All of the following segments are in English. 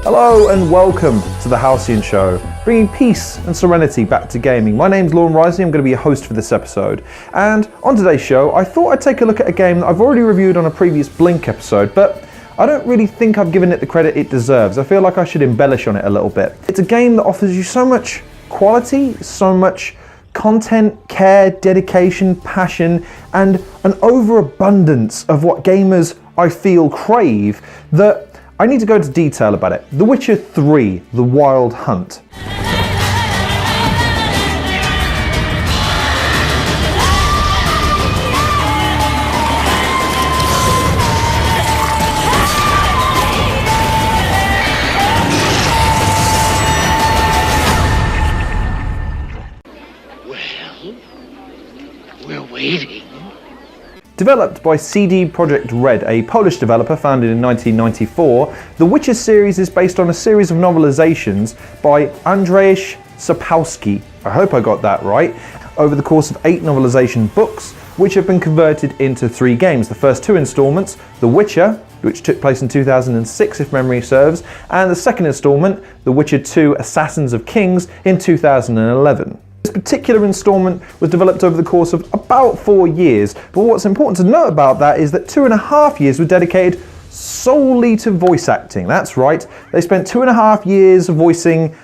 Hello and welcome to the Halcyon Show, bringing peace and serenity back to gaming. My name's Lauren Risley, I'm going to be your host for this episode. And on today's show, I thought I'd take a look at a game that I've already reviewed on a previous Blink episode, but I don't really think I've given it the credit it deserves. I feel like I should embellish on it a little bit. It's a game that offers you so much quality, so much content, care, dedication, passion, and an overabundance of what gamers, I feel, crave that I need to go into detail about it. The Witcher 3, The Wild Hunt. Well, we're waiting. Developed by CD Projekt Red, a Polish developer founded in 1994, The Witcher series is based on a series of novelizations by Andrzej Sapkowski, I hope I got that right, over the course of 8 novelization books, which have been converted into 3 games. The first 2 installments, The Witcher, which took place in 2006 if memory serves, and the second installment, The Witcher 2 Assassins of Kings, in 2011. This particular installment was developed over the course of about 4 years, but what's important to note about that is that 2.5 years were dedicated solely to voice acting. That's right, they spent 2.5 years voicing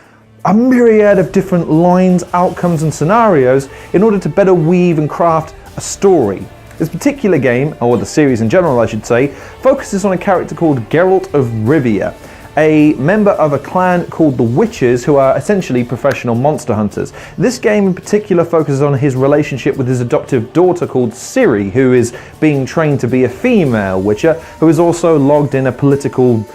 a myriad of different lines, outcomes and scenarios in order to better weave and craft a story. This particular game, or the series in general I should say, focuses on a character called Geralt of Rivia, a member of a clan called the Witchers, who are essentially professional monster hunters. This game in particular focuses on his relationship with his adoptive daughter called Ciri, who is being trained to be a female Witcher, who is also logged in a political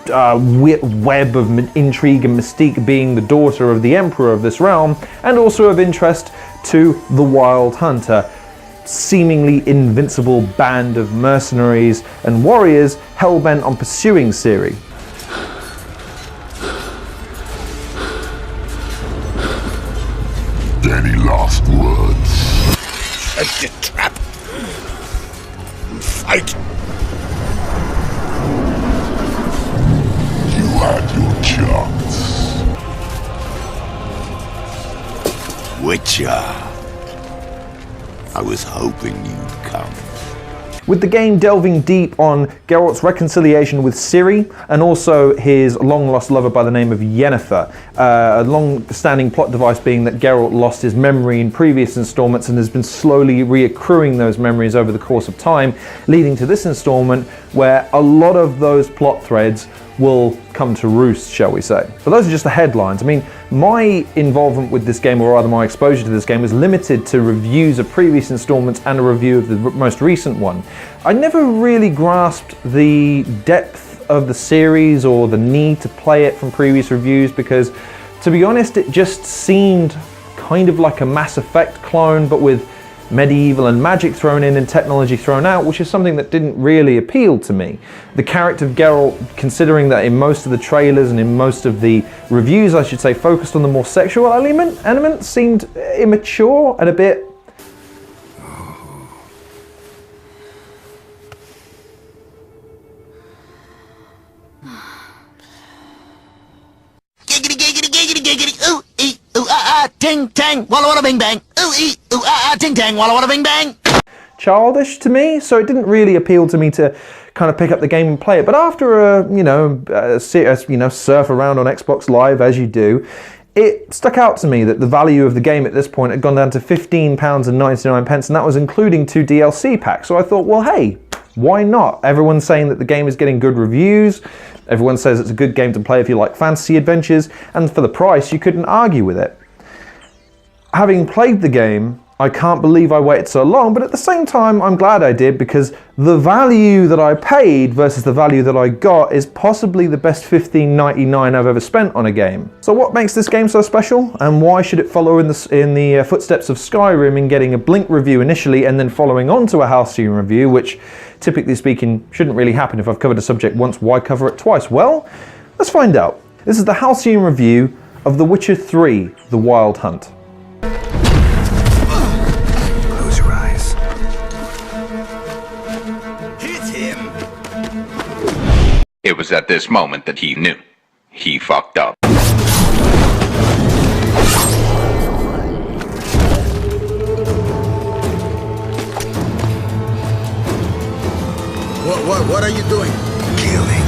web of intrigue and mystique, being the daughter of the emperor of this realm, and also of interest to the Wild Hunt, a seemingly invincible band of mercenaries and warriors hell-bent on pursuing Ciri. Any last words? Set the trap. Fight. You had your chance. Witcher. I was hoping you'd come. With the game delving deep on Geralt's reconciliation with Ciri and also his long-lost lover by the name of Yennefer. A long-standing plot device being that Geralt lost his memory in previous installments and has been slowly reaccruing those memories over the course of time, leading to this installment where a lot of those plot threads will come to roost, shall we say. But those are just the headlines. I mean, my involvement with this game, or rather my exposure to this game, was limited to reviews of previous installments and a review of the most recent one. I never really grasped the depth of the series or the need to play it from previous reviews because, to be honest, it just seemed kind of like a Mass Effect clone, but with medieval and magic thrown in and technology thrown out, which is something that didn't really appeal to me. The character of Geralt, considering that in most of the trailers and in most of the reviews, I should say, focused on the more sexual element, seemed immature and a bit... Giggity, giggity, giggity, giggity. Ooh, ee, ooh, ah, ah, ting, tang, walla, walla, bing, bang. Ooh, ee, ooh, ah, ah, ting, tang, walla, walla, bing, bang. Childish to me, so it didn't really appeal to me to kind of pick up the game and play it. But after surf around on Xbox Live as you do, it stuck out to me that the value of the game at this point had gone down to £15.99, and that was including 2 DLC packs. So I thought, well, hey, why not? Everyone's saying that the game is getting good reviews. Everyone says it's a good game to play if you like fantasy adventures, and for the price, you couldn't argue with it. Having played the game, I can't believe I waited so long, but at the same time, I'm glad I did because the value that I paid versus the value that I got is possibly the best $15.99 I've ever spent on a game. So what makes this game so special, and why should it follow in the footsteps of Skyrim in getting a Blink review initially and then following on to a Halcyon review, which typically speaking shouldn't really happen if I've covered a subject once, why cover it twice? Well, let's find out. This is the Halcyon review of The Witcher 3: The Wild Hunt. It was at this moment that he knew. He fucked up. What are you doing? Killing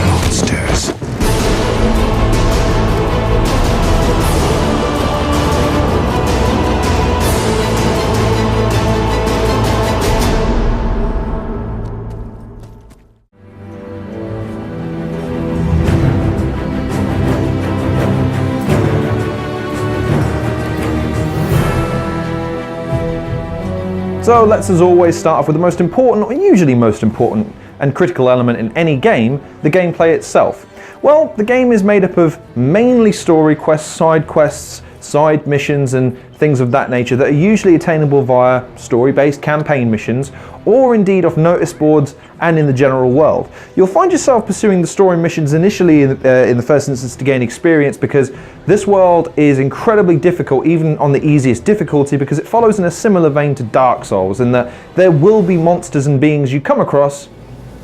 monsters. So let's as always start off with the most important, or usually most important and critical element in any game, the gameplay itself. Well, the game is made up of mainly story quests, side missions and things of that nature that are usually attainable via story-based campaign missions or indeed off notice boards and in the general world. You'll find yourself pursuing the story missions initially in the first instance to gain experience because this world is incredibly difficult even on the easiest difficulty because it follows in a similar vein to Dark Souls in that there will be monsters and beings you come across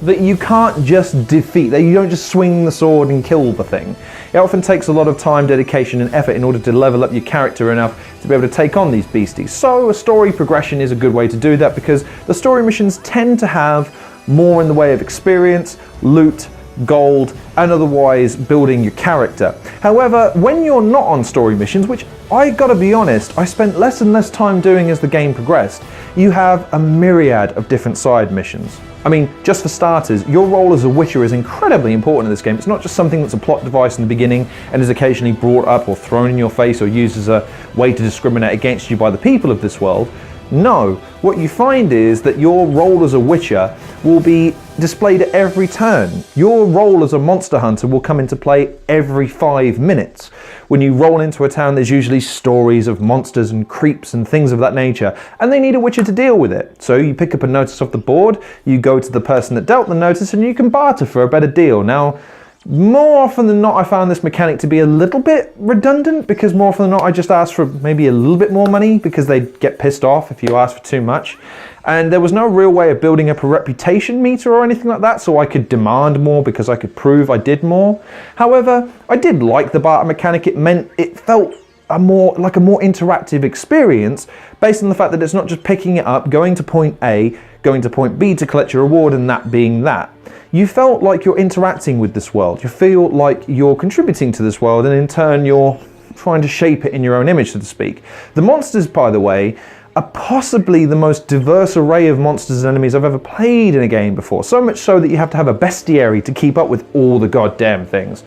that you can't just defeat, that you don't just swing the sword and kill the thing. It often takes a lot of time, dedication and effort in order to level up your character enough to be able to take on these beasties. So a story progression is a good way to do that because the story missions tend to have more in the way of experience, loot, gold and otherwise building your character. However, when you're not on story missions, which I gotta be honest, I spent less and less time doing as the game progressed, you have a myriad of different side missions. I mean, just for starters, your role as a Witcher is incredibly important in this game. It's not just something that's a plot device in the beginning and is occasionally brought up or thrown in your face or used as a way to discriminate against you by the people of this world. No, what you find is that your role as a Witcher will be displayed at every turn. Your role as a monster hunter will come into play every 5 minutes. When you roll into a town, there's usually stories of monsters and creeps and things of that nature, and they need a Witcher to deal with it. So you pick up a notice off the board, you go to the person that dealt the notice, and you can barter for a better deal. Now, more often than not, I found this mechanic to be a little bit redundant because more often than not, I just asked for maybe a little bit more money because they'd get pissed off if you asked for too much. And there was no real way of building up a reputation meter or anything like that, so I could demand more because I could prove I did more. However, I did like the barter mechanic. It meant it felt like a more interactive experience based on the fact that it's not just picking it up, going to point A, going to point B to collect your reward and that being that. You felt like you're interacting with this world. You feel like you're contributing to this world and in turn you're trying to shape it in your own image, so to speak. The monsters, by the way, are possibly the most diverse array of monsters and enemies I've ever played in a game before. So much so that you have to have a bestiary to keep up with all the goddamn things.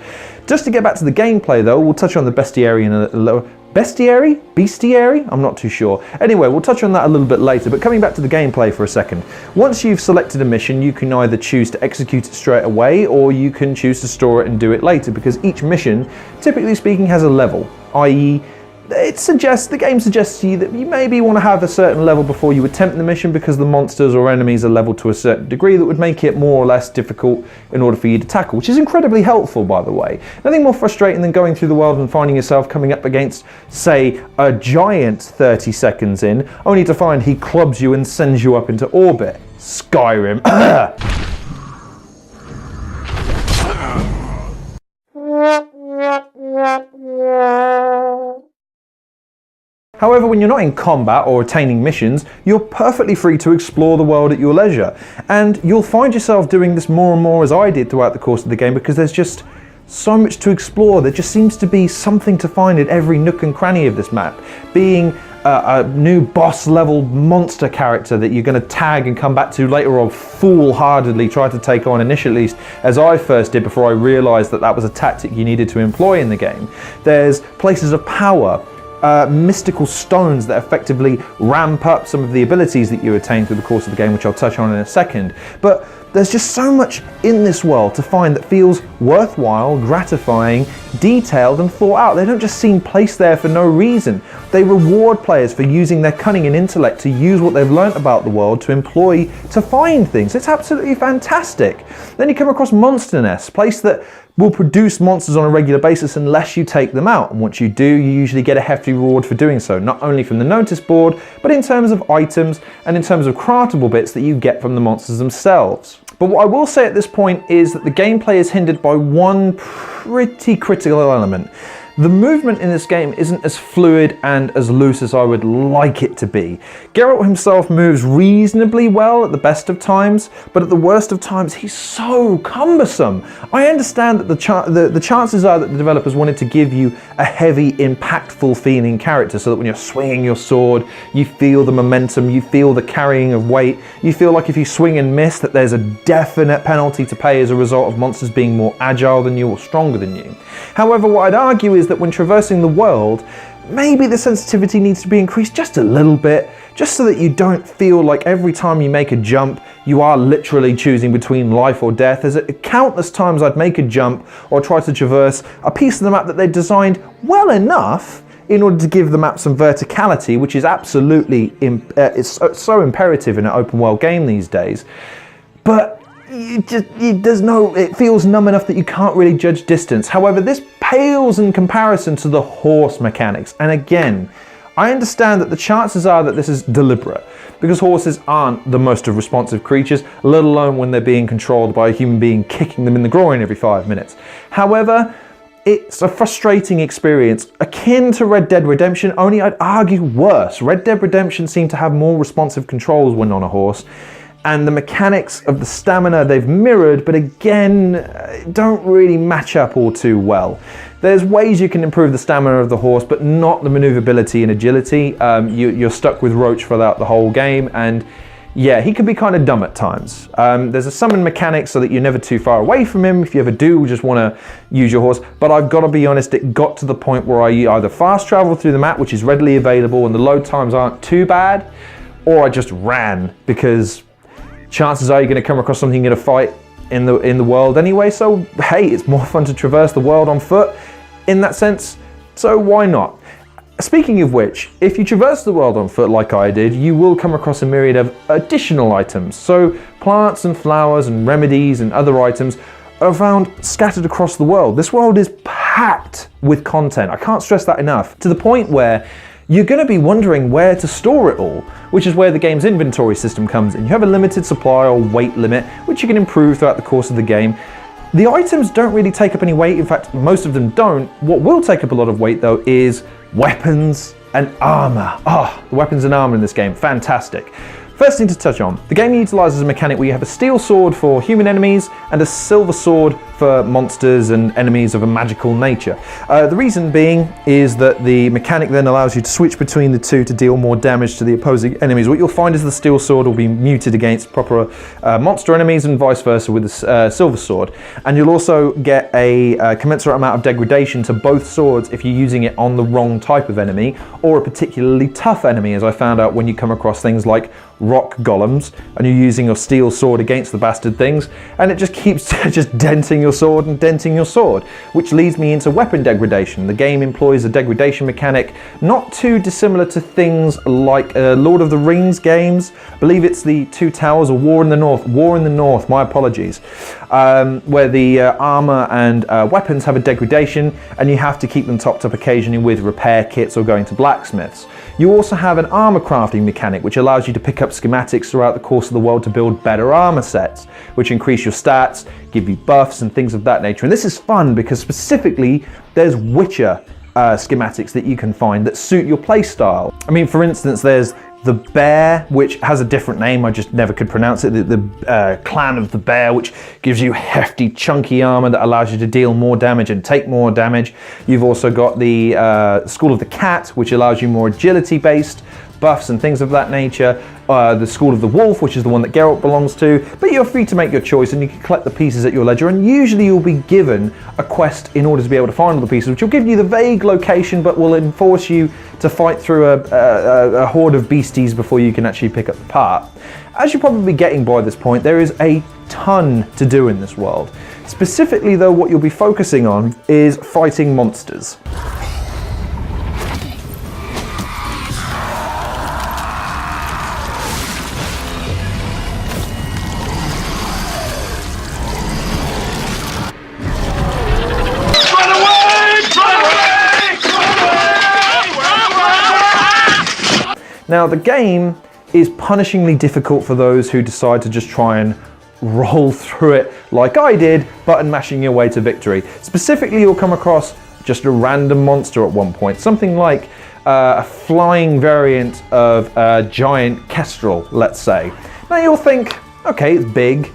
Just to get back to the gameplay though, we'll touch on the bestiary in a little... Bestiary? Bestiary? I'm not too sure. Anyway, we'll touch on that a little bit later, but coming back to the gameplay for a second. Once you've selected a mission, you can either choose to execute it straight away, or you can choose to store it and do it later, because each mission, typically speaking, has a level, i.e. the game suggests to you that you maybe want to have a certain level before you attempt the mission because the monsters or enemies are leveled to a certain degree that would make it more or less difficult in order for you to tackle, which is incredibly helpful, by the way. Nothing more frustrating than going through the world and finding yourself coming up against, say, a giant 30 seconds in, only to find he clubs you and sends you up into orbit. Skyrim. However, when you're not in combat or attaining missions, you're perfectly free to explore the world at your leisure. And you'll find yourself doing this more and more as I did throughout the course of the game because there's just so much to explore. There just seems to be something to find in every nook and cranny of this map. Being a new boss level monster character that you're going to tag and come back to later or foolhardily try to take on initially, at least as I first did before I realised that that was a tactic you needed to employ in the game. There's places of power, mystical stones that effectively ramp up some of the abilities that you attain through the course of the game, which I'll touch on in a second. But there's just so much in this world to find that feels worthwhile, gratifying, detailed and thought out. They don't just seem placed there for no reason. They reward players for using their cunning and intellect to use what they've learnt about the world to employ to find things. It's absolutely fantastic. Then you come across monster nests, place that will produce monsters on a regular basis unless you take them out. And once you do, you usually get a hefty reward for doing so, not only from the notice board, but in terms of items and in terms of craftable bits that you get from the monsters themselves. But what I will say at this point is that the gameplay is hindered by one pretty critical element. The movement in this game isn't as fluid and as loose as I would like it to be. Geralt himself moves reasonably well at the best of times, but at the worst of times he's so cumbersome. I understand that the chances are that the developers wanted to give you a heavy, impactful feeling character so that when you're swinging your sword, you feel the momentum, you feel the carrying of weight, you feel like if you swing and miss that there's a definite penalty to pay as a result of monsters being more agile than you or stronger than you. However, what I'd argue is that when traversing the world, maybe the sensitivity needs to be increased just a little bit, just so that you don't feel like every time you make a jump, you are literally choosing between life or death. There's countless times I'd make a jump or try to traverse a piece of the map that they designed well enough in order to give the map some verticality, which is absolutely it's so imperative in an open world game these days. But it feels numb enough that you can't really judge distance. However, this pales in comparison to the horse mechanics. And again, I understand that the chances are that this is deliberate, because horses aren't the most responsive creatures, let alone when they're being controlled by a human being kicking them in the groin every 5 minutes. However, it's a frustrating experience, akin to Red Dead Redemption, only I'd argue worse. Red Dead Redemption seemed to have more responsive controls when on a horse, and the mechanics of the stamina they've mirrored, but again, don't really match up all too well. There's ways you can improve the stamina of the horse, but not the maneuverability and agility. You're stuck with Roach throughout the whole game, and yeah, he can be kind of dumb at times. There's a summon mechanic so that you're never too far away from him if you ever do just want to use your horse, but I've got to be honest, it got to the point where I either fast travel through the map, which is readily available and the load times aren't too bad, or I just ran, because chances are you're going to come across something you're going to fight in the world anyway, so hey, it's more fun to traverse the world on foot in that sense, so why not? Speaking of which, if you traverse the world on foot like I did, you will come across a myriad of additional items. So plants and flowers and remedies and other items are found scattered across the world. This world is packed with content. I can't stress that enough, to the point where you're going to be wondering where to store it all, which is where the game's inventory system comes in. You have a limited supply or weight limit, which you can improve throughout the course of the game. The items don't really take up any weight, in fact, most of them don't. What will take up a lot of weight though is weapons and armor. The weapons and armor in this game, fantastic. First thing to touch on, the game utilizes a mechanic where you have a steel sword for human enemies and a silver sword for monsters and enemies of a magical nature. The reason being is that the mechanic then allows you to switch between the two to deal more damage to the opposing enemies. What you'll find is the steel sword will be muted against proper monster enemies and vice versa with the silver sword. And you'll also get a commensurate amount of degradation to both swords if you're using it on the wrong type of enemy or a particularly tough enemy, as I found out when you come across things like rock golems and you're using your steel sword against the bastard things, and it just keeps just denting your sword and denting your sword, which leads me into weapon degradation. The game employs a degradation mechanic not too dissimilar to things like Lord of the Rings games. I believe it's the Two Towers or War in the North, my apologies, where the armor and weapons have a degradation and you have to keep them topped up occasionally with repair kits or going to blacksmiths. You also have an armor crafting mechanic which allows you to pick up schematics throughout the course of the world to build better armor sets, which increase your stats, give you buffs and things of that nature. And this is fun because specifically there's Witcher schematics that you can find that suit your playstyle. I mean, for instance, there's the Bear, which has a different name, I just never could pronounce it, the Clan of the Bear, which gives you hefty chunky armor that allows you to deal more damage and take more damage. You've also got the School of the Cat, which allows you more agility based buffs and things of that nature. The School of the Wolf, which is the one that Geralt belongs to, but you're free to make your choice and you can collect the pieces at your leisure, and usually you'll be given a quest in order to be able to find all the pieces, which will give you the vague location but will enforce you to fight through a horde of beasties before you can actually pick up the part. As you're probably getting by this point, there is a ton to do in this world. Specifically though, what you'll be focusing on is fighting monsters. Now the game is punishingly difficult for those who decide to just try and roll through it like I did, button mashing your way to victory. Specifically, you'll come across just a random monster at one point, something like a flying variant of a giant kestrel, let's say. Now you'll think, okay, it's big,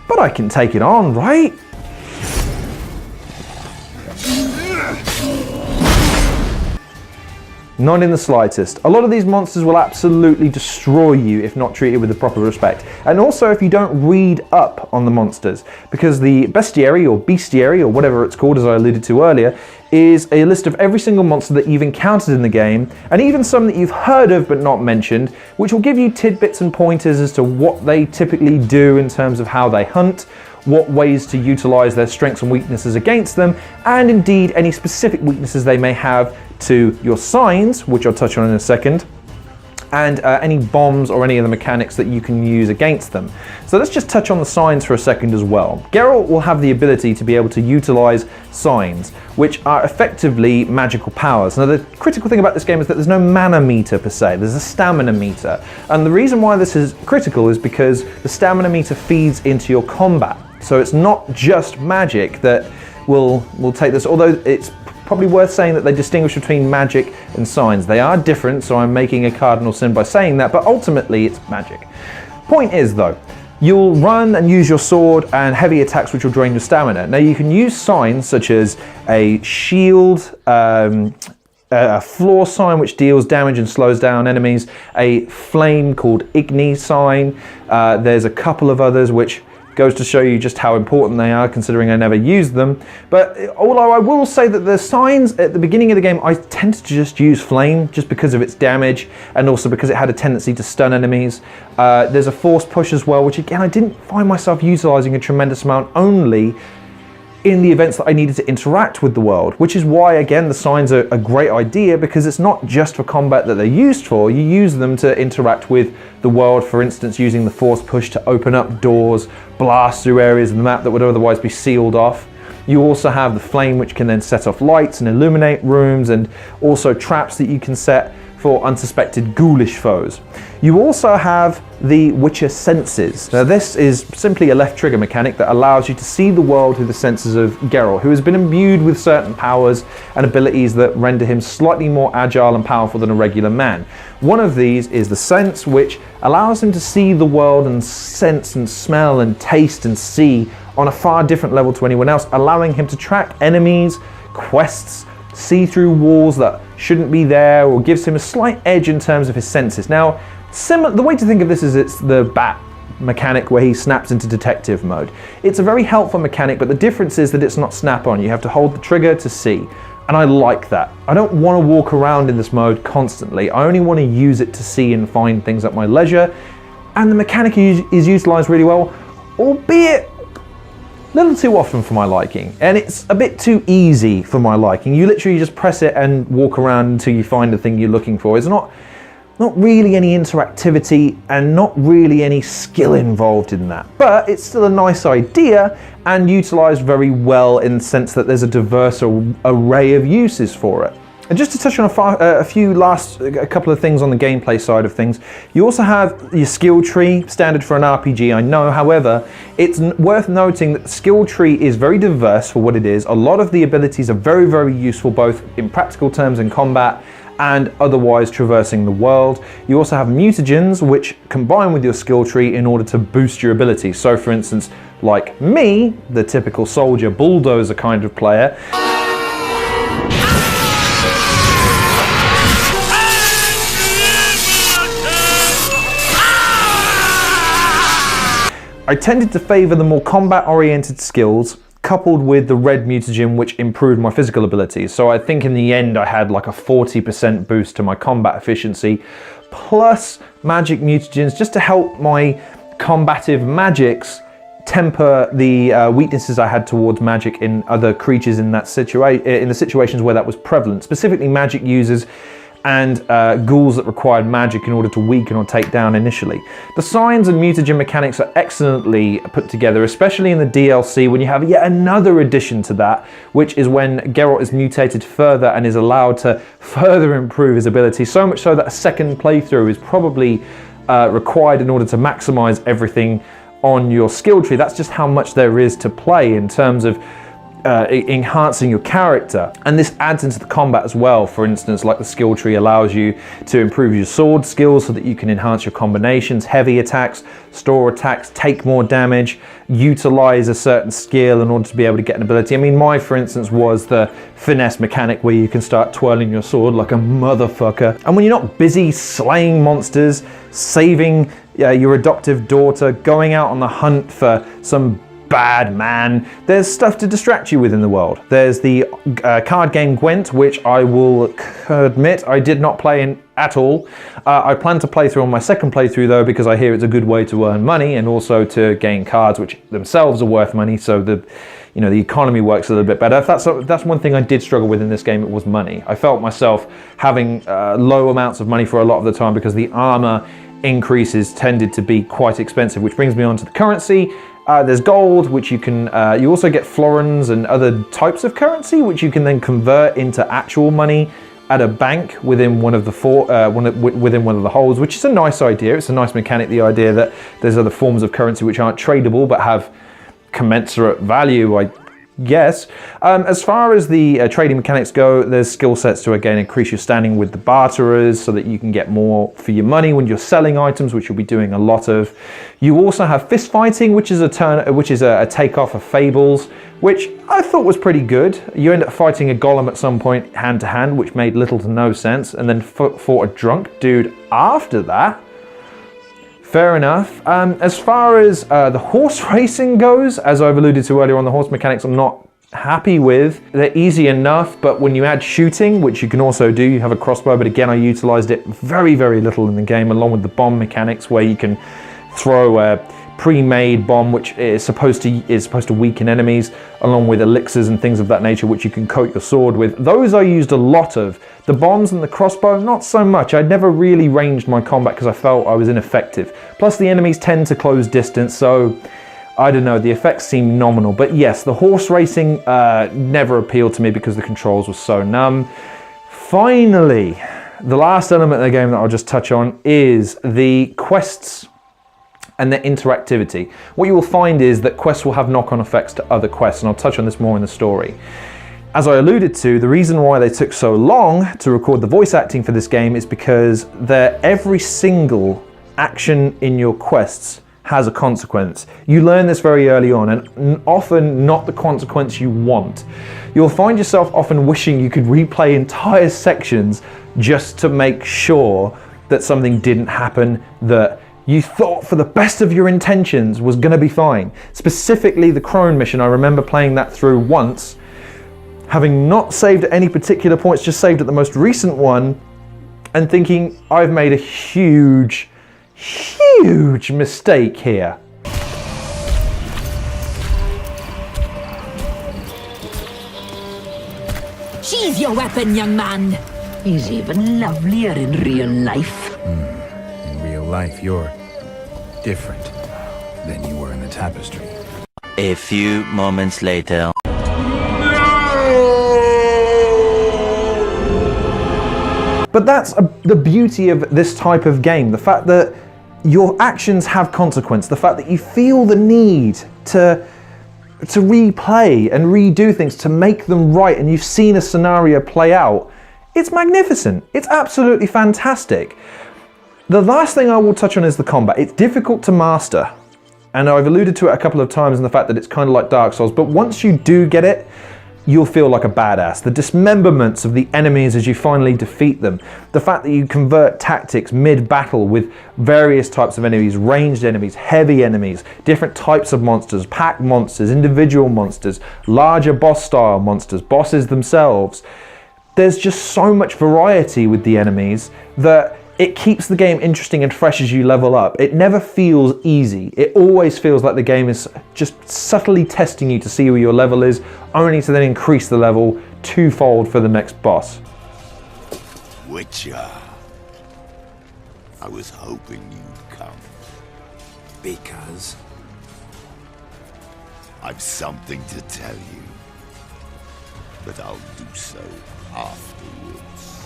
but I can take it on, right? Not in the slightest. A lot of these monsters will absolutely destroy you if not treated with the proper respect. And also if you don't read up on the monsters, because the bestiary or bestiary or whatever it's called, as I alluded to earlier, is a list of every single monster that you've encountered in the game, and even some that you've heard of but not mentioned, which will give you tidbits and pointers as to what they typically do in terms of how they hunt, what ways to utilize their strengths and weaknesses against them, and indeed any specific weaknesses they may have to your signs, which I'll touch on in a second, and any bombs or any of the mechanics that you can use against them. So let's just touch on the signs for a second as well. Geralt will have the ability to be able to utilize signs, which are effectively magical powers. Now the critical thing about this game is that there's no mana meter per se, there's a stamina meter. And the reason why this is critical is because the stamina meter feeds into your combat. So it's not just magic that will take this, although it's probably worth saying that they distinguish between magic and signs. They are different, so I'm making a cardinal sin by saying that, but ultimately it's magic. Point is though, you'll run and use your sword and heavy attacks which will drain your stamina. Now you can use signs such as a shield, a floor sign which deals damage and slows down enemies, a flame called Igni sign, there's a couple of others which goes to show you just how important they are, considering I never used them. But although I will say that the signs at the beginning of the game, I tended to just use flame just because of its damage and also because it had a tendency to stun enemies. There's a force push as well, which again I didn't find myself utilizing a tremendous amount, only in the events that I needed to interact with the world, which is why again the signs are a great idea, because it's not just for combat that they're used for. You use them to interact with the world, for instance using the force push to open up doors, blast through areas of the map that would otherwise be sealed off. You also have the flame which can then set off lights and illuminate rooms, and also traps that you can set for unsuspected ghoulish foes. You also have the Witcher senses. Now this is simply a left trigger mechanic that allows you to see the world through the senses of Geralt, who has been imbued with certain powers and abilities that render him slightly more agile and powerful than a regular man. One of these is the sense, which allows him to see the world and sense and smell and taste and see on a far different level to anyone else, allowing him to track enemies, quests, see through walls that shouldn't be there, or gives him a slight edge in terms of his senses. Now, the way to think of this is it's the bat mechanic where he snaps into detective mode. It's a very helpful mechanic, but the difference is that it's not snap-on. You have to hold the trigger to see, and I like that. I don't want to walk around in this mode constantly. I only want to use it to see and find things at my leisure, and the mechanic is utilized really well, albeit a little too often for my liking, and it's a bit too easy for my liking. You literally just press it and walk around until you find the thing you're looking for. It's not really any interactivity and not really any skill involved in that, but it's still a nice idea and utilized very well in the sense that there's a diverse array of uses for it. And just to touch on a couple of things on the gameplay side of things, you also have your skill tree, standard for an RPG, I know. However, it's worth noting that the skill tree is very diverse for what it is. A lot of the abilities are very, very useful, both in practical terms in combat and otherwise traversing the world. You also have mutagens, which combine with your skill tree in order to boost your ability. So for instance, like me, the typical soldier bulldozer kind of player, I tended to favour the more combat-oriented skills coupled with the red mutagen, which improved my physical abilities. So I think in the end I had like a 40% boost to my combat efficiency, plus magic mutagens just to help my combative magics temper the weaknesses I had towards magic in other creatures in that in the situations where that was prevalent, specifically magic users and ghouls that required magic in order to weaken or take down initially. The signs and mutagen mechanics are excellently put together, especially in the DLC when you have yet another addition to that, which is when Geralt is mutated further and is allowed to further improve his ability, so much so that a second playthrough is probably required in order to maximize everything on your skill tree. That's just how much there is to play in terms of enhancing your character, and this adds into the combat as well. For instance, like the skill tree allows you to improve your sword skills so that you can enhance your combinations, heavy attacks, store attacks, take more damage, utilize a certain skill in order to be able to get an ability. I mean, mine, for instance, was the finesse mechanic where you can start twirling your sword like a motherfucker, and when you're not busy slaying monsters, saving your adoptive daughter, going out on the hunt for some bad man, there's stuff to distract you with in the world. There's the card game Gwent, which I will admit I did not play in at all. I plan to play through on my second playthrough though, because I hear it's a good way to earn money and also to gain cards which themselves are worth money, so the economy works a little bit better. If that's one thing I did struggle with in this game, it was money. I felt myself having low amounts of money for a lot of the time because the armor increases tended to be quite expensive, which brings me on to the currency. There's gold, which you can, you also get florins and other types of currency, which you can then convert into actual money at a bank within one of the within one of the holes, which is a nice idea. It's a nice mechanic, the idea that there's other forms of currency which aren't tradable but have commensurate value, I guess. As far as the trading mechanics go, there's skill sets to again increase your standing with the barterers so that you can get more for your money when you're selling items, which you'll be doing a lot of. You also have fist fighting, which is a takeoff of Fables, which I thought was pretty good. You end up fighting a golem at some point hand to hand, which made little to no sense, and then fought a drunk dude after that. Fair enough. As far as the horse racing goes, as I've alluded to earlier on, the horse mechanics I'm not happy with. They're easy enough, but when you add shooting, which you can also do, you have a crossbow, but again I utilized it very, very little in the game, along with the bomb mechanics where you can throw a pre-made bomb which is supposed to weaken enemies, along with elixirs and things of that nature which you can coat your sword with. Those I used a lot of. The bombs and the crossbow, not so much. I'd never really ranged my combat because I felt I was ineffective. Plus the enemies tend to close distance, so I don't know, the effects seem nominal. But yes, the horse racing never appealed to me because the controls were so numb. Finally, the last element of the game that I'll just touch on is the quests and their interactivity. What you will find is that quests will have knock-on effects to other quests, and I'll touch on this more in the story. As I alluded to, the reason why they took so long to record the voice acting for this game is because every single action in your quests has a consequence. You learn this very early on, and often not the consequence you want. You'll find yourself often wishing you could replay entire sections just to make sure that something didn't happen that you thought for the best of your intentions was going to be fine. Specifically the Crone mission, I remember playing that through once, having not saved at any particular points, just saved at the most recent one, and thinking I've made a huge mistake here. Sheathe your weapon, young man. He's even lovelier in real life. In real life, you're different than you were in the tapestry. A few moments later. But that's the beauty of this type of game, the fact that your actions have consequence, the fact that you feel the need to replay and redo things, to make them right, and you've seen a scenario play out. It's magnificent. It's absolutely fantastic. The last thing I will touch on is the combat. It's difficult to master, and I've alluded to it a couple of times in the fact that it's kind of like Dark Souls, but once you do get it, you'll feel like a badass. The dismemberments of the enemies as you finally defeat them. The fact that you convert tactics mid-battle with various types of enemies, ranged enemies, heavy enemies, different types of monsters, pack monsters, individual monsters, larger boss-style monsters, bosses themselves. There's just so much variety with the enemies that it keeps the game interesting and fresh as you level up. It never feels easy. It always feels like the game is just subtly testing you to see where your level is, only to then increase the level twofold for the next boss. Witcher. I was hoping you'd come. Because? I've something to tell you. But I'll do so afterwards.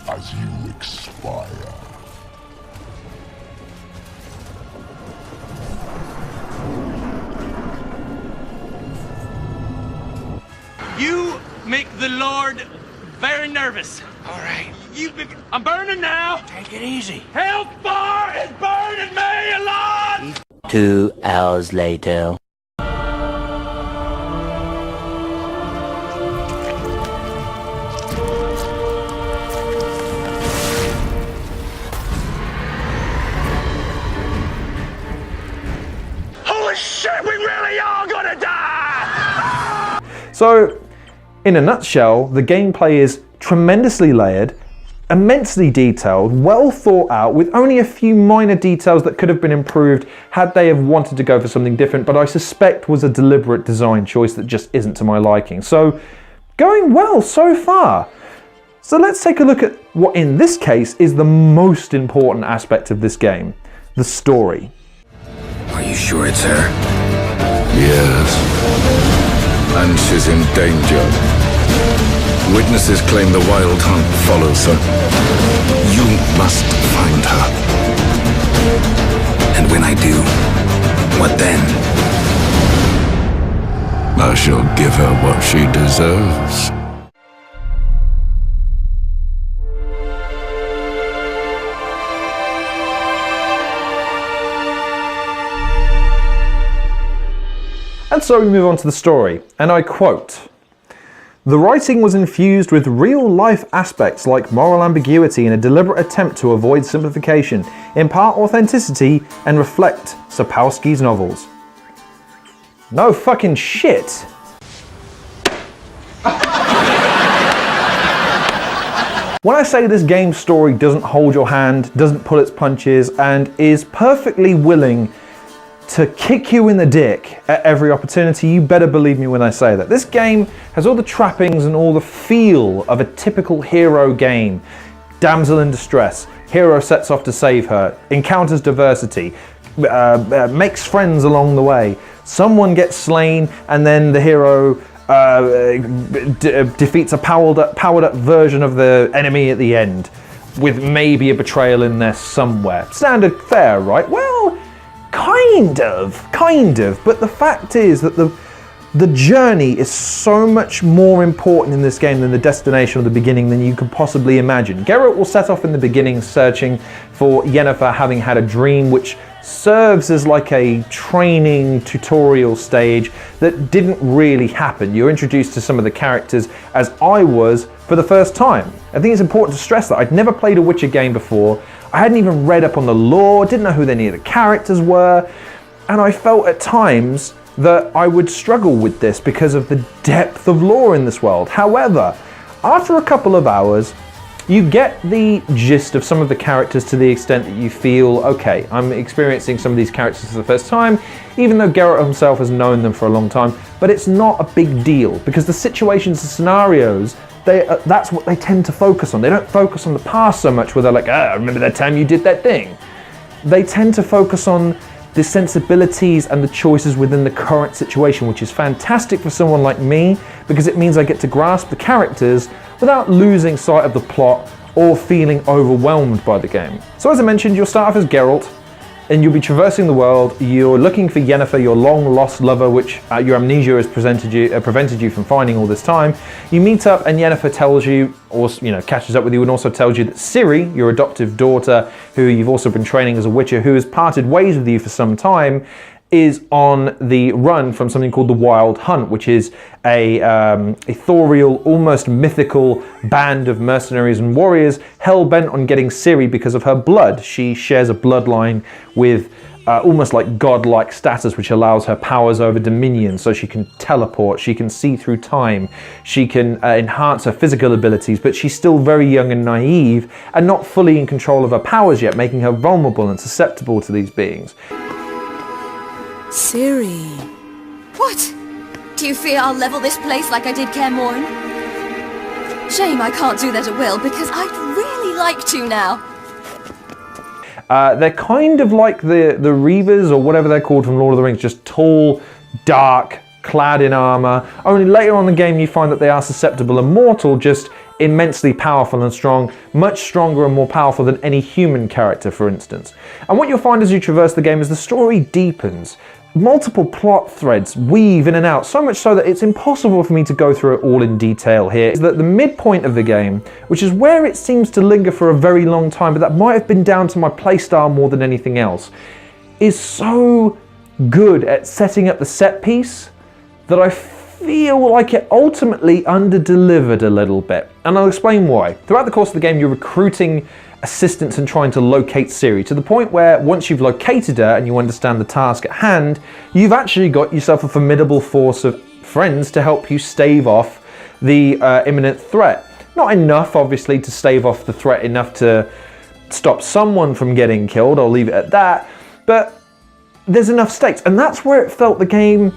As you expire. You make the Lord very nervous. All right. I'm burning now. Take it easy. Hellfire is burning me alive. 2 hours later. Holy shit, we really are gonna die! So, in a nutshell, the gameplay is tremendously layered, immensely detailed, well thought out, with only a few minor details that could have been improved had they have wanted to go for something different, but I suspect was a deliberate design choice that just isn't to my liking. So, going well so far. So let's take a look at what in this case is the most important aspect of this game, the story. Are you sure it's her? Yes. And she's in danger. Witnesses claim the Wild Hunt follows her. You must find her. And when I do, what then? I shall give her what she deserves. And so we move on to the story, and I quote, "The writing was infused with real-life aspects like moral ambiguity in a deliberate attempt to avoid simplification, impart authenticity, and reflect Sapkowski's novels." No fucking shit. When I say this game's story doesn't hold your hand, doesn't pull its punches, and is perfectly willing to kick you in the dick at every opportunity, you better believe me when I say that. This game has all the trappings and all the feel of a typical hero game. Damsel in distress, hero sets off to save her, encounters diversity, makes friends along the way. Someone gets slain and then the hero defeats a powered up version of the enemy at the end, with maybe a betrayal in there somewhere. Standard fare, right? Well, kind of, but the fact is that the journey is so much more important in this game than the destination or the beginning than you could possibly imagine. Geralt will set off in the beginning searching for Yennefer, having had a dream which serves as like a training tutorial stage that didn't really happen. You're introduced to some of the characters as I was for the first time. I think it's important to stress that I'd never played a Witcher game before. I hadn't even read up on the lore, didn't know who any of the characters were, and I felt at times that I would struggle with this because of the depth of lore in this world. However, after a couple of hours, you get the gist of some of the characters to the extent that you feel, okay, I'm experiencing some of these characters for the first time, even though Geralt himself has known them for a long time, but it's not a big deal because the situations and scenarios, that's what they tend to focus on. They don't focus on the past so much where they're like, remember that time you did that thing. They tend to focus on the sensibilities and the choices within the current situation, which is fantastic for someone like me because it means I get to grasp the characters without losing sight of the plot or feeling overwhelmed by the game. So as I mentioned, you'll start off as Geralt and you'll be traversing the world. You're looking for Yennefer, your long-lost lover, which your amnesia has prevented you from finding all this time. You meet up and Yennefer tells you, or catches up with you and also tells you that Ciri, your adoptive daughter, who you've also been training as a Witcher, who has parted ways with you for some time, is on the run from something called the Wild Hunt, which is a ethereal, almost mythical band of mercenaries and warriors hell-bent on getting Ciri because of her blood. She shares a bloodline with almost like godlike status, which allows her powers over dominion, so she can teleport, she can see through time, she can enhance her physical abilities, but she's still very young and naive and not fully in control of her powers yet, making her vulnerable and susceptible to these beings. Ciri. What? Do you fear I'll level this place like I did Kaer Morhen? Shame I can't do that at will, because I'd really like to now. They're kind of like the Reavers, or whatever they're called from Lord of the Rings, just tall, dark, clad in armor. Only later on in the game you find that they are susceptible and mortal, just immensely powerful and strong, much stronger and more powerful than any human character, for instance. And what you'll find as you traverse the game is the story deepens. Multiple plot threads weave in and out, so much so that it's impossible for me to go through it all in detail here. Is that the midpoint of the game, which is where it seems to linger for a very long time, but that might have been down to my playstyle more than anything else, is so good at setting up the set piece that I feel like it ultimately under-delivered a little bit. And I'll explain why. Throughout the course of the game, you're recruiting assistance and trying to locate Ciri, to the point where once you've located her and you understand the task at hand, you've actually got yourself a formidable force of friends to help you stave off the imminent threat. Not enough, obviously, to stave off the threat enough to stop someone from getting killed, I'll leave it at that, but there's enough stakes, and that's where it felt the game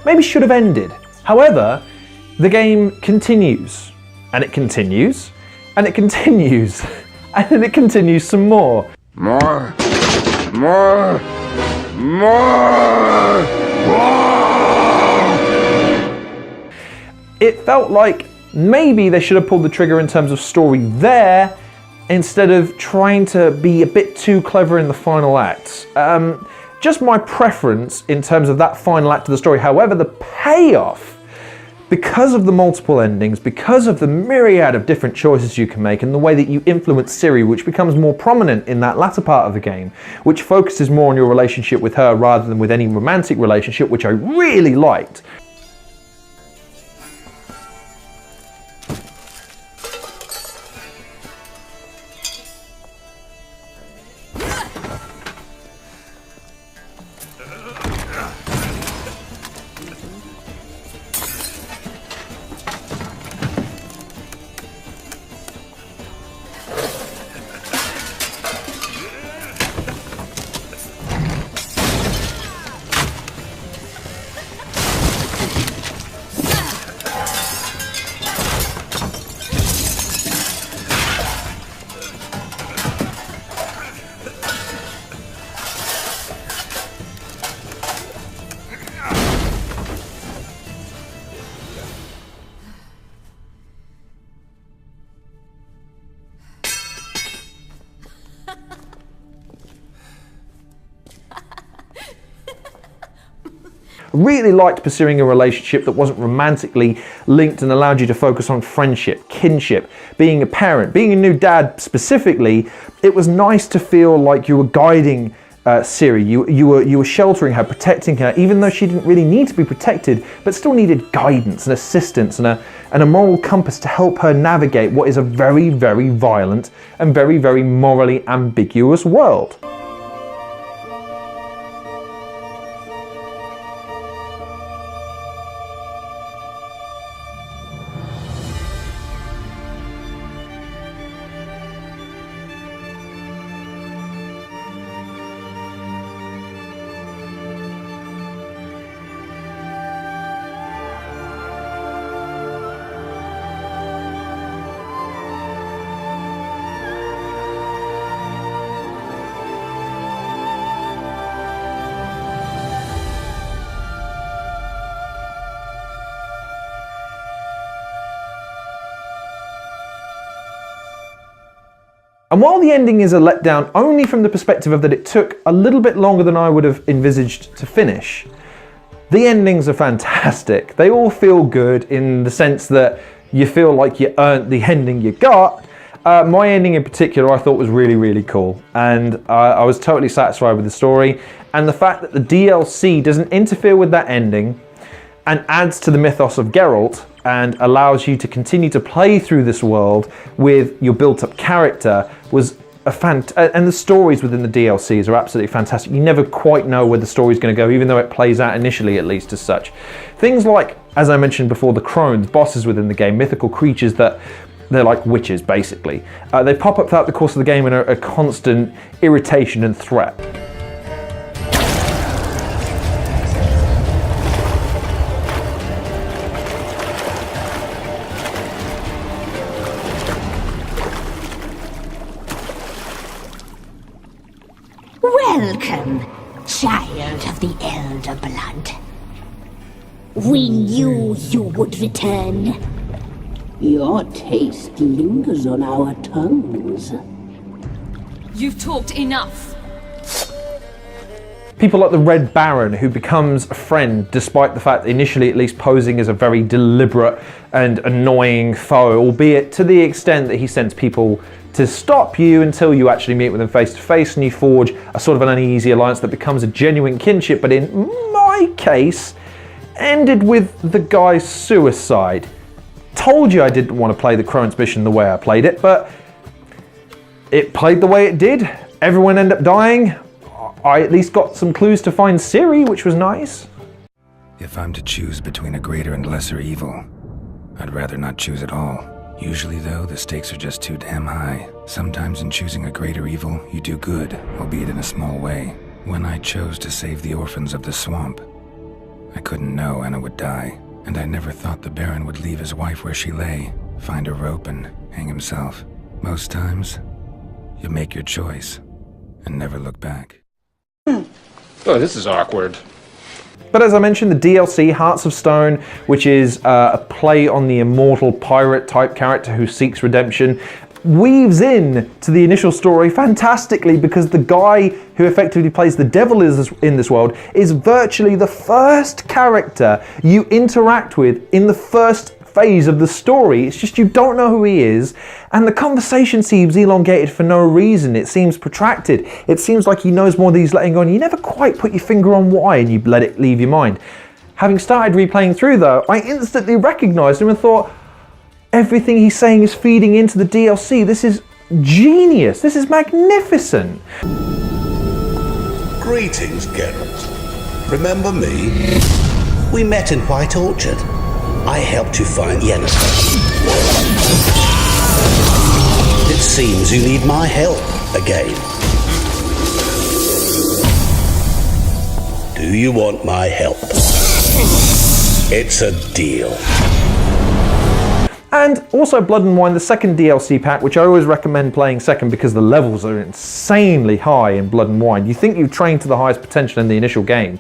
maybe should have ended. However, the game continues, and it continues, and it continues. And then it continues some more. More. It felt like maybe they should have pulled the trigger in terms of story there, instead of trying to be a bit too clever in the final acts. Just my preference in terms of that final act of the story. However, the payoff, because of the multiple endings, because of the myriad of different choices you can make, and the way that you influence Ciri, which becomes more prominent in that latter part of the game, which focuses more on your relationship with her rather than with any romantic relationship, which I really liked. Really liked pursuing a relationship that wasn't romantically linked and allowed you to focus on friendship, kinship, being a parent, being a new dad specifically. It was nice to feel like you were guiding Ciri, you were sheltering her, protecting her, even though she didn't really need to be protected, but still needed guidance and assistance and a moral compass to help her navigate what is a very, very violent and very, very morally ambiguous world. And while the ending is a letdown only from the perspective of that it took a little bit longer than I would have envisaged to finish, the endings are fantastic. They all feel good in the sense that you feel like you earned the ending you got, My ending in particular I thought was really, really cool, and I was totally satisfied with the story, and the fact that the DLC doesn't interfere with that ending and adds to the mythos of Geralt and allows you to continue to play through this world with your built-up character was and the stories within the DLCs are absolutely fantastic. You never quite know where the story's going to go, even though it plays out initially at least as such. Things like, as I mentioned before, the crones, bosses within the game, mythical creatures that they're like witches basically. They pop up throughout the course of the game and are a constant irritation and threat. Welcome, child of the Elder Blood. We knew you would return. Your taste lingers on our tongues. You've talked enough. People like the Red Baron, who becomes a friend despite the fact, initially at least, posing as a very deliberate and annoying foe, albeit to the extent that he sends people to stop you until you actually meet with them face to face and you forge a sort of an uneasy alliance that becomes a genuine kinship, but in my case, ended with the guy's suicide. Told you I didn't want to play the Crone's Mission the way I played it, but it played the way it did. Everyone ended up dying. I at least got some clues to find Ciri, which was nice. If I'm to choose between a greater and lesser evil, I'd rather not choose at all. Usually though, the stakes are just too damn high. Sometimes in choosing a greater evil, you do good, albeit in a small way. When I chose to save the orphans of the swamp, I couldn't know Anna would die, and I never thought the Baron would leave his wife where she lay, find a rope and hang himself. Most times, you make your choice and never look back. Oh, this is awkward. But as I mentioned, the DLC, Hearts of Stone, which is a play on the immortal pirate type character who seeks redemption, weaves in to the initial story fantastically, because the guy who effectively plays the devil in this world is virtually the first character you interact with in the first phase of the story. It's just you don't know who he is, and the conversation seems elongated for no reason. It seems protracted. It seems like he knows more than he's letting on. You never quite put your finger on why, and you let it leave your mind. Having started replaying through though, I instantly recognized him and thought, everything he's saying is feeding into the DLC. This is genius. This is magnificent. Greetings, Geralt. Remember me? We met in White Orchard. I helped you find Yennefer. It seems you need my help again. Do you want my help? It's a deal. And also Blood and Wine, the second DLC pack, which I always recommend playing second because the levels are insanely high in Blood and Wine. You think you've trained to the highest potential in the initial game.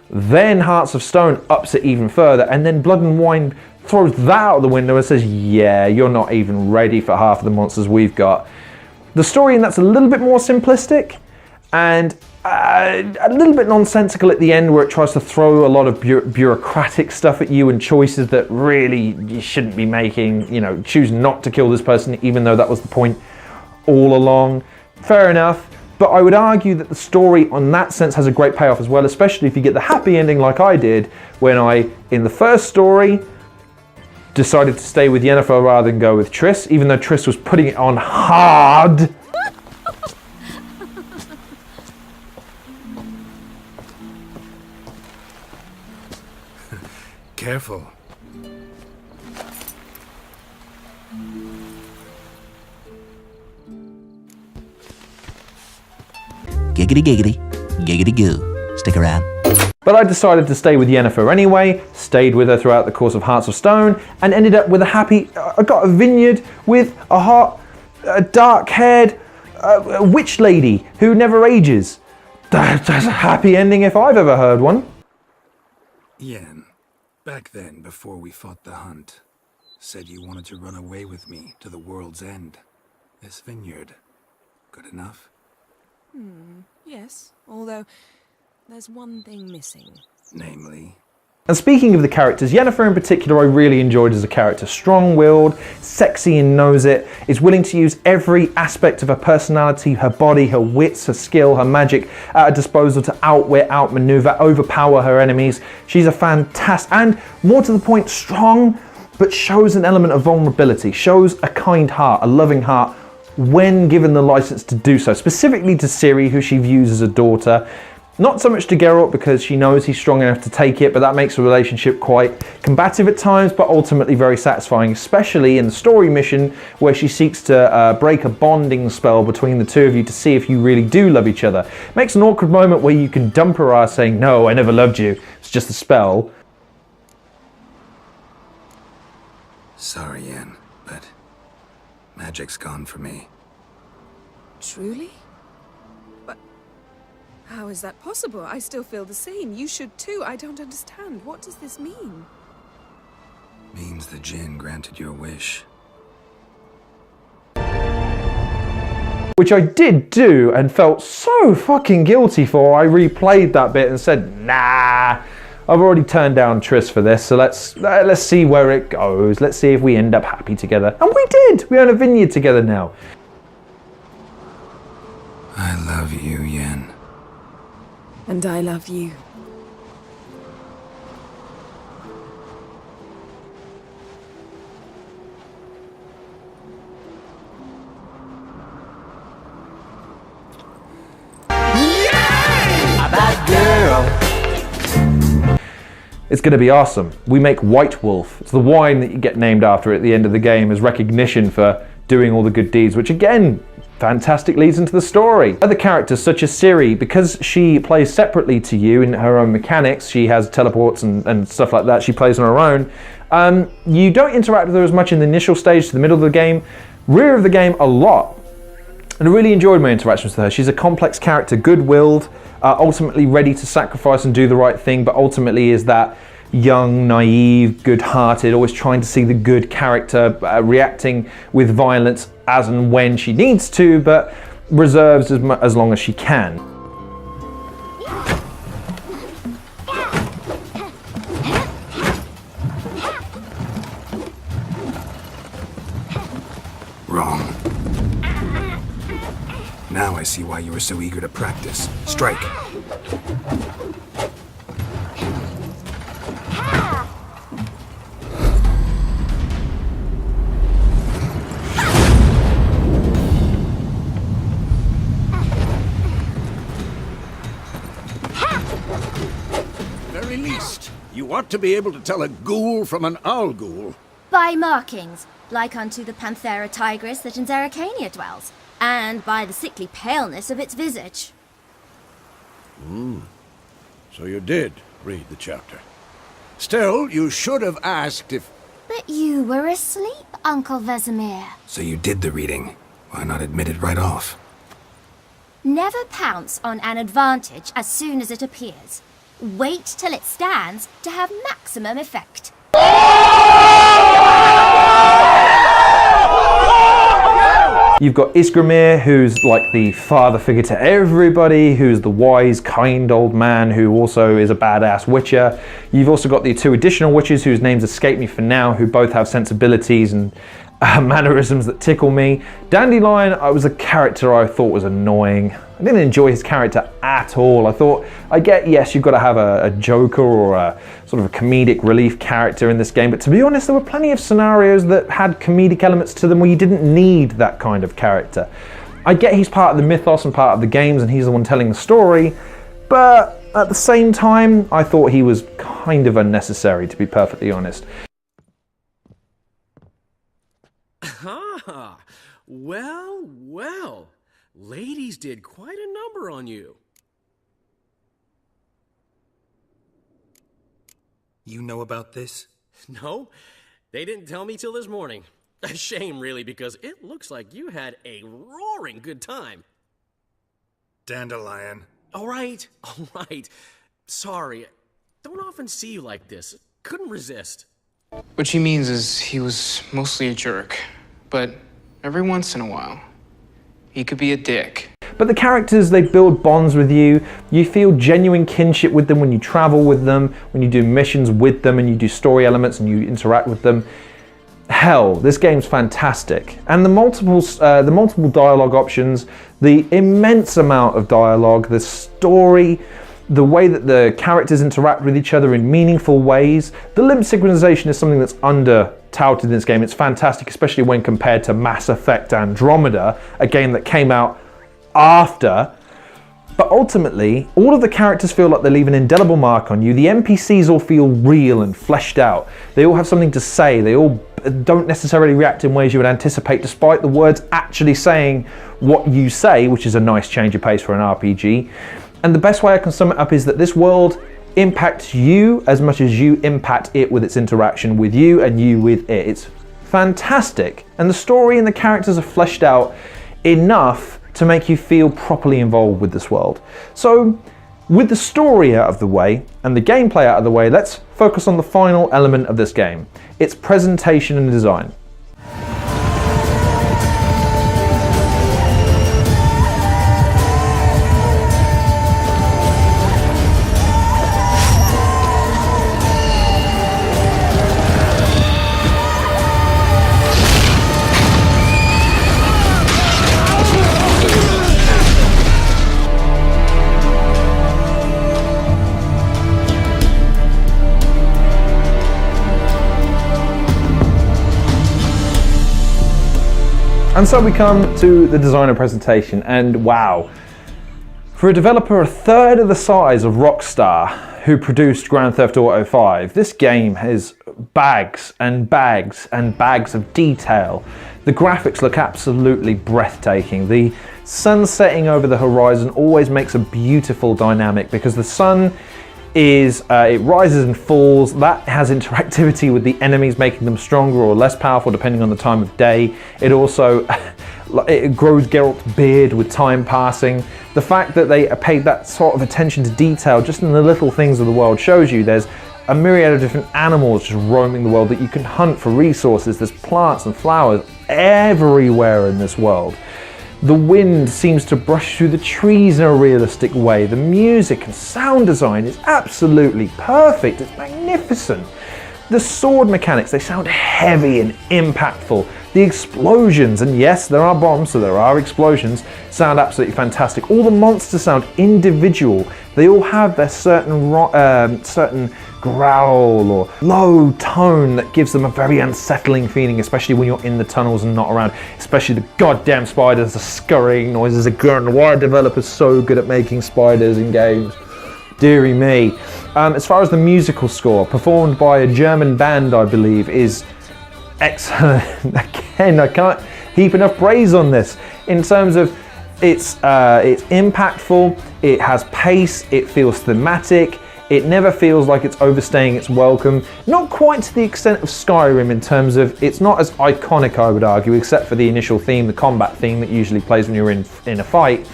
Then Hearts of Stone ups it even further, and then Blood and Wine throws that out the window and says, yeah, you're not even ready for half of the monsters we've got. The story in that's a little bit more simplistic and a little bit nonsensical at the end, where it tries to throw a lot of bureaucratic stuff at you and choices that really you shouldn't be making. You know, choose not to kill this person even though that was the point all along. Fair enough. But I would argue that the story on that sense has a great payoff as well, especially if you get the happy ending like I did when I, in the first story, decided to stay with Yennefer rather than go with Triss, even though Triss was putting it on hard. Careful. Giggity giggity, giggity goo. Stick around. But I decided to stay with Yennefer anyway, stayed with her throughout the course of Hearts of Stone, and ended up with a happy... I got a vineyard with a dark-haired witch lady who never ages. That's a happy ending if I've ever heard one. Yen, back then, before we fought the hunt, said you wanted to run away with me to the world's end. This vineyard, good enough? Yes, although there's one thing missing. Namely? And speaking of the characters, Yennefer in particular I really enjoyed as a character. Strong-willed, sexy and knows it, is willing to use every aspect of her personality, her body, her wits, her skill, her magic at her disposal to outwit, outmaneuver, overpower her enemies. She's a fantastic, and more to the point, strong, but shows an element of vulnerability, shows a kind heart, a loving heart, when given the license to do so, specifically to Ciri, who she views as a daughter. Not so much to Geralt because she knows he's strong enough to take it, but that makes the relationship quite combative at times, but ultimately very satisfying, especially in the story mission where she seeks to break a bonding spell between the two of you to see if you really do love each other. Makes an awkward moment where you can dump her ass saying, "No, I never loved you, it's just a spell." Sorry, Yen, but magic's gone for me. Truly? But how is that possible? I still feel the same. You should too. I don't understand. What does this mean? Means the Jinn granted your wish. Which I did do and felt so fucking guilty for. I replayed that bit and said, nah, I've already turned down Triss for this, so let's see where it goes. Let's see if we end up happy together. And we did! We own a vineyard together now. I love you, Yen. And I love you. A bad girl. It's going to be awesome. We make White Wolf. It's the wine that you get named after at the end of the game as recognition for doing all the good deeds, which again, fantastic leads into the story. Other characters such as Ciri, because she plays separately to you in her own mechanics, she has teleports and stuff like that, she plays on her own. You don't interact with her as much in the initial stage to the middle of the game, rear of the game a lot. And I really enjoyed my interactions with her. She's a complex character, good-willed, ultimately ready to sacrifice and do the right thing, but ultimately is that young, naive, good-hearted, always trying to see the good character, reacting with violence as and when she needs to, but reserves as long as she can. Wrong. Now I see why you were so eager to practice. Strike. Very least, you ought to be able to tell a ghoul from an owl ghoul. By markings, like unto the Panthera tigris that in Zeracania dwells, and by the sickly paleness of its visage. So you did read the chapter. Still, you should have asked if... But you were asleep, Uncle Vesemir. So you did the reading. Why not admit it right off? Never pounce on an advantage as soon as it appears. Wait till it stands to have maximum effect. You've got Isgramir, who's like the father figure to everybody, who's the wise, kind old man who also is a badass witcher. You've also got the two additional witches whose names escape me for now, who both have sensibilities and mannerisms that tickle me. Dandelion was a character I thought was annoying. I didn't enjoy his character at all. I thought, yes, you've got to have a joker or a sort of a comedic relief character in this game, but to be honest, there were plenty of scenarios that had comedic elements to them where you didn't need that kind of character. I get he's part of the mythos and part of the games and he's the one telling the story, but at the same time, I thought he was kind of unnecessary, to be perfectly honest. Ah, well. Ladies did quite a number on you. You know about this? No, they didn't tell me till this morning. A shame, really, because it looks like you had a roaring good time. Dandelion. All right. Sorry, don't often see you like this. Couldn't resist. What she means is he was mostly a jerk, but every once in a while, he could be a dick. But the characters, they build bonds with you. You feel genuine kinship with them when you travel with them, when you do missions with them, and you do story elements and you interact with them. Hell, this game's fantastic. And the multiple dialogue options, the immense amount of dialogue, the story, the way that the characters interact with each other in meaningful ways. The limb synchronization is something that's under-touted in this game. It's fantastic, especially when compared to Mass Effect Andromeda, a game that came out after. But ultimately, all of the characters feel like they leave an indelible mark on you. The NPCs all feel real and fleshed out. They all have something to say. They all don't necessarily react in ways you would anticipate, despite the words actually saying what you say, which is a nice change of pace for an RPG. And the best way I can sum it up is that this world impacts you as much as you impact it with its interaction with you and you with it. It's fantastic. And the story and the characters are fleshed out enough to make you feel properly involved with this world. So, with the story out of the way and the gameplay out of the way, let's focus on the final element of this game, its presentation and design. And so we come to the designer presentation, and wow, for a developer a third of the size of Rockstar, who produced Grand Theft Auto 5, this game has bags and bags and bags of detail. The graphics look absolutely breathtaking. The sun setting over the horizon always makes a beautiful dynamic because the sun is, it rises and falls. That has interactivity with the enemies, making them stronger or less powerful depending on the time of day. It also it grows Geralt's beard with time passing. The fact that they paid that sort of attention to detail just in the little things of the world shows you there's a myriad of different animals just roaming the world that you can hunt for resources. There's plants and flowers everywhere in this world. The wind seems to brush through the trees in a realistic way. The music and sound design is absolutely perfect. It's magnificent. The sword mechanics, they sound heavy and impactful. The explosions, and yes, there are bombs, so there are explosions, sound absolutely fantastic. All the monsters sound individual. They all have their certain growl or low tone that gives them a very unsettling feeling, especially when you're in the tunnels and not around. Especially the goddamn spiders, the scurrying noises. Again, why are developers so good at making spiders in games? Deary me. As far as the musical score, performed by a German band, I believe, is excellent. Again, I can't heap enough praise on this. In terms of it's impactful, it has pace, it feels thematic, it never feels like it's overstaying its welcome. Not quite to the extent of Skyrim in terms of it's not as iconic, I would argue, except for the initial theme, the combat theme that usually plays when you're in a fight.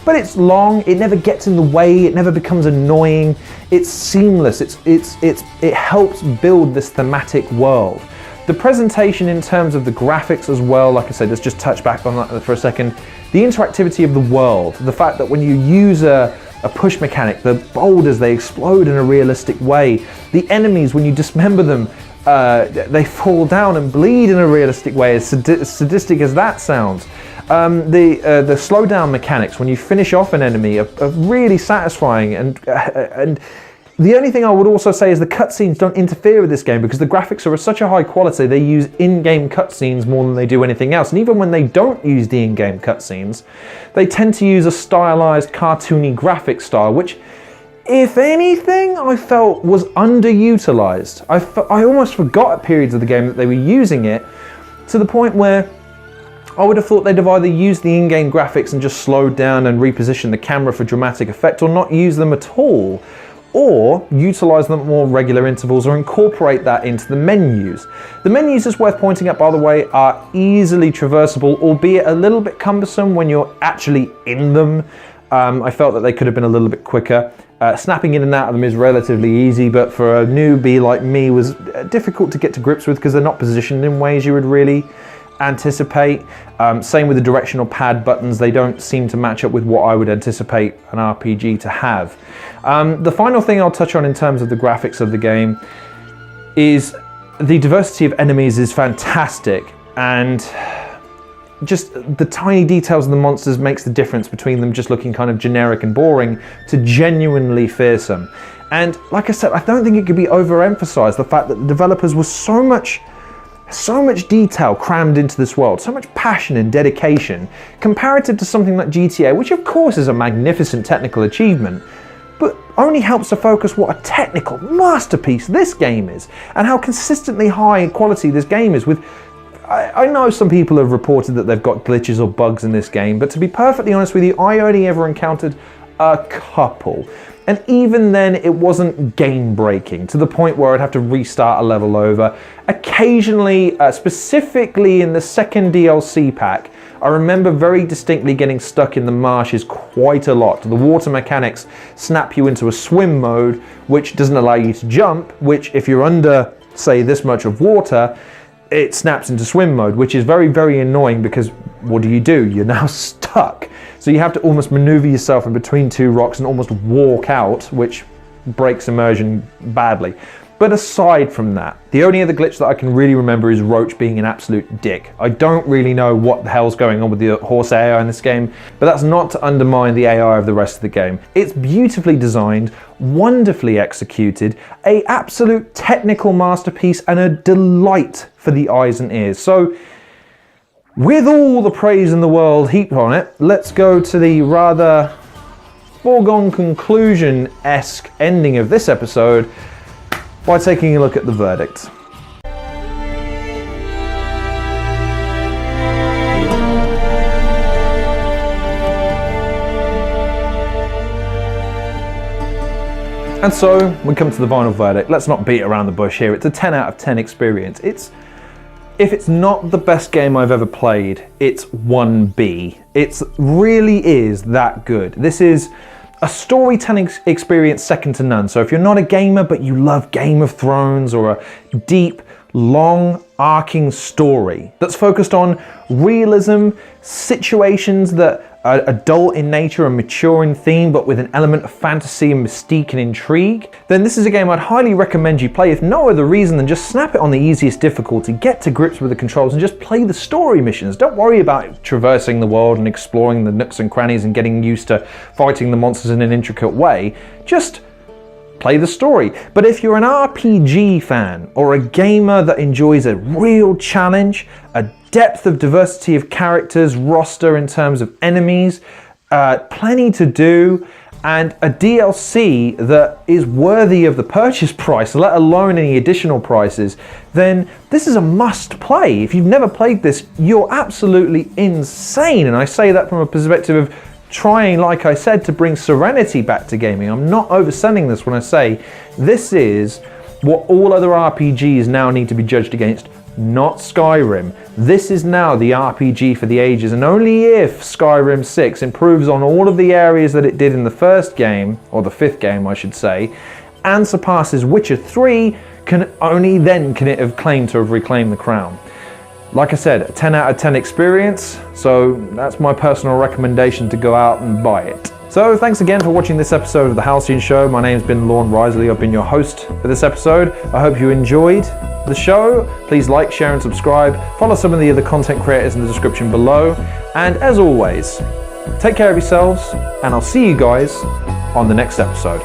But it's long, it never gets in the way, it never becomes annoying, it's seamless, it helps build this thematic world. The presentation in terms of the graphics as well, like I said, let's just touch back on that for a second. The interactivity of the world, the fact that when you use a push mechanic, the boulders, they explode in a realistic way. The enemies, when you dismember them, they fall down and bleed in a realistic way, as sadistic as that sounds. The slowdown mechanics when you finish off an enemy are really satisfying, and the only thing I would also say is the cutscenes don't interfere with this game because the graphics are of such a high quality. They use in-game cutscenes more than they do anything else, and even when they don't use the in-game cutscenes, they tend to use a stylized, cartoony graphic style, which, if anything, I felt was underutilized. I almost forgot at periods of the game that they were using it, to the point where I would have thought they'd have either used the in-game graphics and just slowed down and repositioned the camera for dramatic effect, or not use them at all, or utilize them at more regular intervals, or incorporate that into the menus. The menus, is worth pointing out by the way, are easily traversable, albeit a little bit cumbersome when you're actually in them. I felt that they could have been a little bit quicker. Snapping in and out of them is relatively easy, but for a newbie like me was difficult to get to grips with because they're not positioned in ways you would really anticipate. Same with the directional pad buttons, they don't seem to match up with what I would anticipate an RPG to have. The final thing I'll touch on in terms of the graphics of the game is the diversity of enemies is fantastic, and just the tiny details of the monsters makes the difference between them just looking kind of generic and boring to genuinely fearsome. And like I said, I don't think it could be overemphasized, the fact that the developers were so much detail crammed into this world, so much passion and dedication, comparative to something like GTA, which of course is a magnificent technical achievement, but only helps to focus what a technical masterpiece this game is, and how consistently high quality this game is. With I know some people have reported that they've got glitches or bugs in this game, but to be perfectly honest with you, I only ever encountered a couple. And even then, it wasn't game-breaking, to the point where I'd have to restart a level over. Occasionally, specifically in the second DLC pack, I remember very distinctly getting stuck in the marshes quite a lot. The water mechanics snap you into a swim mode, which doesn't allow you to jump, which if you're under, say, this much of water, it snaps into swim mode, which is very, very annoying because what do? You're now stuck. So you have to almost maneuver yourself in between two rocks and almost walk out, which breaks immersion badly. But aside from that, the only other glitch that I can really remember is Roach being an absolute dick. I don't really know what the hell's going on with the horse AI in this game, but that's not to undermine the AI of the rest of the game. It's beautifully designed, wonderfully executed, an absolute technical masterpiece, and a delight for the eyes and ears. So, with all the praise in the world heaped on it, let's go to the rather foregone conclusion-esque ending of this episode by taking a look at the verdict. And so, we come to the final verdict. Let's not beat around the bush here. It's a 10 out of 10 experience. If it's not the best game I've ever played, it's 1B. It really is that good. This is a storytelling experience second to none. So if you're not a gamer but you love Game of Thrones or a deep, long, arcing story that's focused on realism, situations that are adult in nature and mature in theme but with an element of fantasy and mystique and intrigue, then this is a game I'd highly recommend you play, if no other reason than just snap it on the easiest difficulty, get to grips with the controls and just play the story missions. Don't worry about traversing the world and exploring the nooks and crannies and getting used to fighting the monsters in an intricate way. Just play the story. But if you're an RPG fan or a gamer that enjoys a real challenge, a depth of diversity of characters, roster in terms of enemies, plenty to do, and a DLC that is worthy of the purchase price, let alone any additional prices, then this is a must play. If you've never played this, you're absolutely insane. And I say that from a perspective of trying, like I said, to bring serenity back to gaming. I'm not overselling this when I say this is what all other RPGs now need to be judged against, not Skyrim. This is now the RPG for the ages, and only if Skyrim 6 improves on all of the areas that it did in the first game, or the fifth game I should say, and surpasses Witcher 3, only then can it have claimed to have reclaimed the crown. Like I said, a 10 out of 10 experience, so that's my personal recommendation to go out and buy it. So thanks again for watching this episode of The Halcyon Show. My name's been Lorne Risley. I've been your host for this episode. I hope you enjoyed the show. Please like, share and subscribe. Follow some of the other content creators in the description below. And as always, take care of yourselves, and I'll see you guys on the next episode.